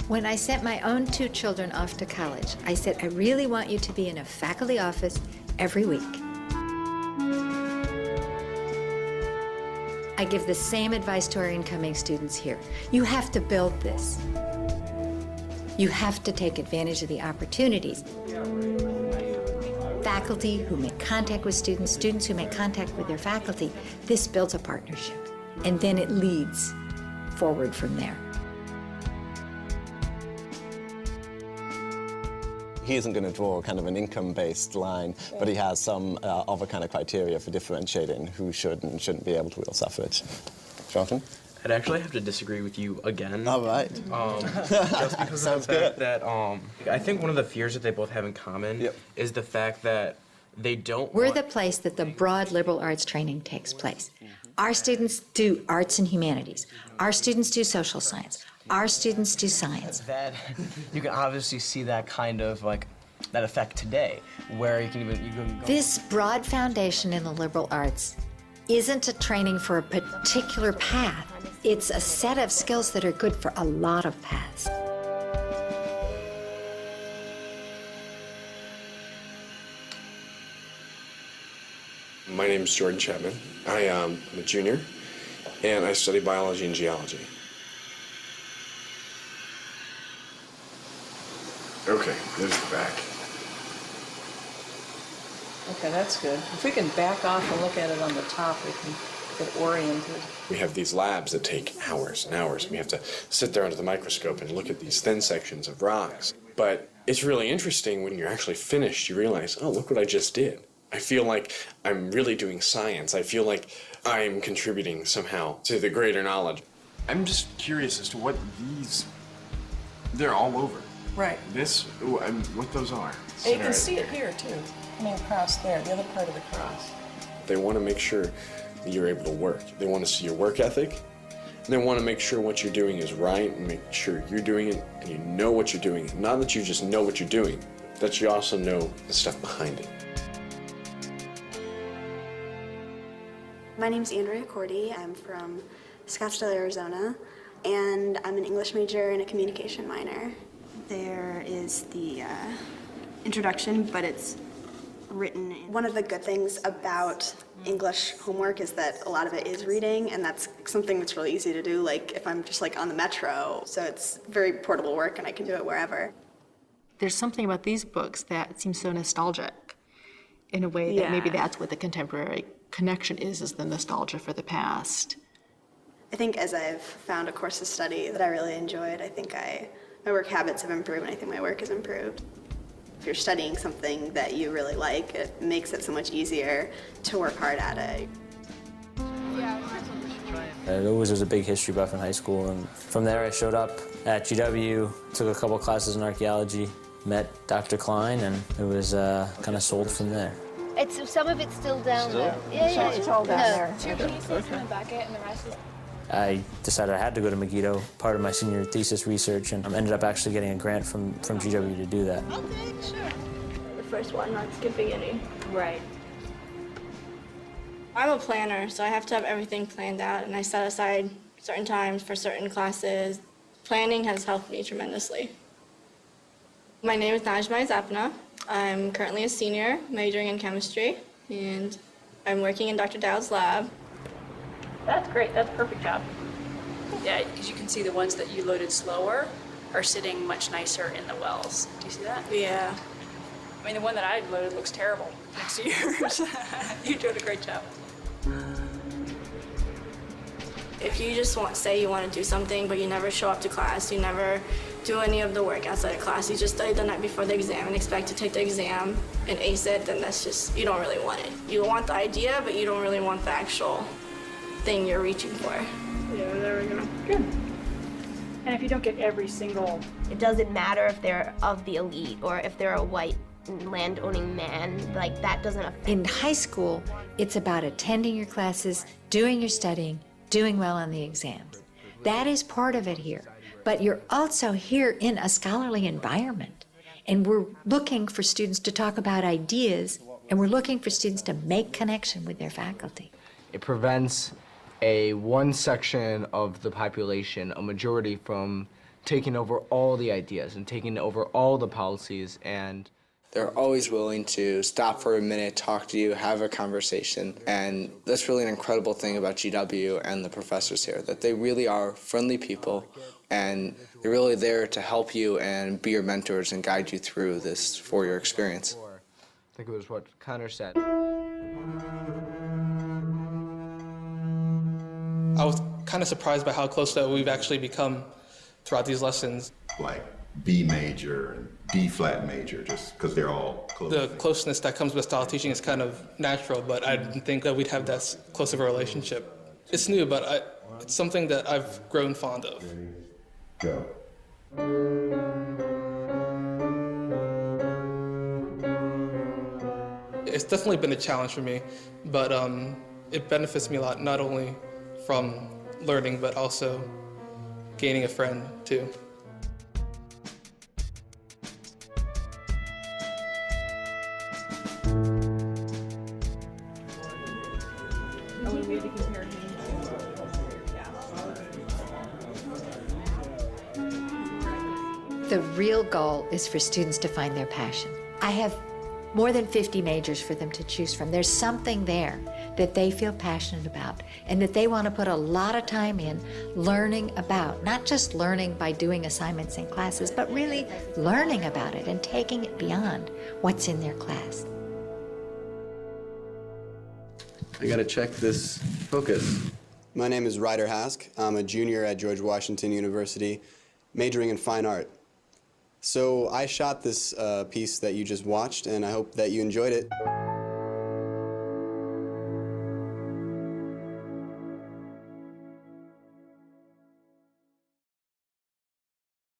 When I sent my own 2 children off to college, I said, I really want you to be in a faculty office every week. I give the same advice to our incoming students here. You have to build this. You have to take advantage of the opportunities. Faculty who make contact with students, students who make contact with their faculty, this builds a partnership. And then it leads forward from there. He isn't going to draw kind of an income-based line, but he has some other kind of criteria for differentiating who should and shouldn't be able to wield suffrage. Jonathan? I'd actually have to disagree with you again. All right. Just because of the fact that I think one of the fears that they both have in common is the fact that they don't We're the place that the broad liberal arts training takes place. Our students do arts and humanities. Our students do social science. Our students do science. That you can obviously see that kind of that effect today, where you can go. This broad foundation in the liberal arts isn't a training for a particular path. It's a set of skills that are good for a lot of paths. My name is Jordan Chapman. I am a junior, and I study biology and geology. Okay, there's the back. Okay, that's good. If we can back off and look at it on the top, we can get oriented. We have these labs that take hours and hours. We have to sit there under the microscope and look at these thin sections of rocks. But it's really interesting when you're actually finished, you realize, oh, look what I just did. I feel like I'm really doing science. I feel like I'm contributing somehow to the greater knowledge. I'm just curious as to what they're all over. Right. What those are. And you can see it here, too. I mean, across there, the other part of the cross. They want to make sure that you're able to work. They want to see your work ethic. And they want to make sure what you're doing is right and make sure you're doing it and you know what you're doing. Not that you just know what you're doing, that you also know the stuff behind it. My name's Andrea Cordy. I'm from Scottsdale, Arizona, and I'm an English major and a communication minor. There is the introduction, but it's written in. One of the good things about English homework is that a lot of it is reading, and that's something that's really easy to do, like if I'm just on the metro. So it's very portable work, and I can do it wherever. There's something about these books that seems so nostalgic in a way that maybe that's what the contemporary connection is the nostalgia for the past. I think as I've found a course of study that I really enjoyed, I think my work habits have improved, and I think my work has improved. If you're studying something that you really like, it makes it so much easier to work hard at it. I always was a big history buff in high school, and from there I showed up at GW, took a couple classes in archaeology, met Dr. Klein, and it was kind of sold from there. Some of it's still down there. Yeah, it's all down there. 2 pieces in the bucket and the rest is... I decided I had to go to Megiddo, part of my senior thesis research, and ended up actually getting a grant from GW to do that. Okay, sure. The first one, not skipping any. Right. I'm a planner, so I have to have everything planned out, and I set aside certain times for certain classes. Planning has helped me tremendously. My name is Najma Zapna. I'm currently a senior, majoring in chemistry, and I'm working in Dr. Dowd's lab. That's great. That's a perfect job. Yeah, because you can see the ones that you loaded slower are sitting much nicer in the wells. Do you see that? Yeah. I mean, the one that I loaded looks terrible next to yours. You did a great job. If you just say you want to do something, but you never show up to class, you never do any of the work outside of class, you just study the night before the exam and expect to take the exam and ace it, then that's just, you don't really want it. You want the idea, but you don't really want the actual thing you're reaching for. Yeah, there we go. Good. And if you don't get every single... It doesn't matter if they're of the elite or if they're a white land-owning man, that doesn't affect. In high school, it's about attending your classes, doing your studying, doing well on the exams. That is part of it here. But you're also here in a scholarly environment. And we're looking for students to talk about ideas, and we're looking for students to make connection with their faculty. It prevents one section of the population, a majority, from taking over all the ideas and taking over all the policies, and they're always willing to stop for a minute, talk to you, have a conversation. And that's really an incredible thing about GW and the professors here, that they really are friendly people, and they're really there to help you and be your mentors and guide you through this four-year experience. I think it was what Connor said. I was kind of surprised by how close that we've actually become throughout these lessons. Like B major and D flat major, just because they're all close. The closeness that comes with style teaching is kind of natural, but I didn't think that we'd have that close of a relationship. It's new, but it's something that I've grown fond of. Go. It's definitely been a challenge for me, but it benefits me a lot, not only from learning, but also gaining a friend, too. The real goal is for students to find their passion. I have more than 50 majors for them to choose from. There's something there that they feel passionate about and that they want to put a lot of time in learning about, not just learning by doing assignments in classes, but really learning about it and taking it beyond what's in their class. I gotta check this focus. My name is Ryder Hask. I'm a junior at George Washington University, majoring in fine art. So I shot this piece that you just watched, and I hope that you enjoyed it.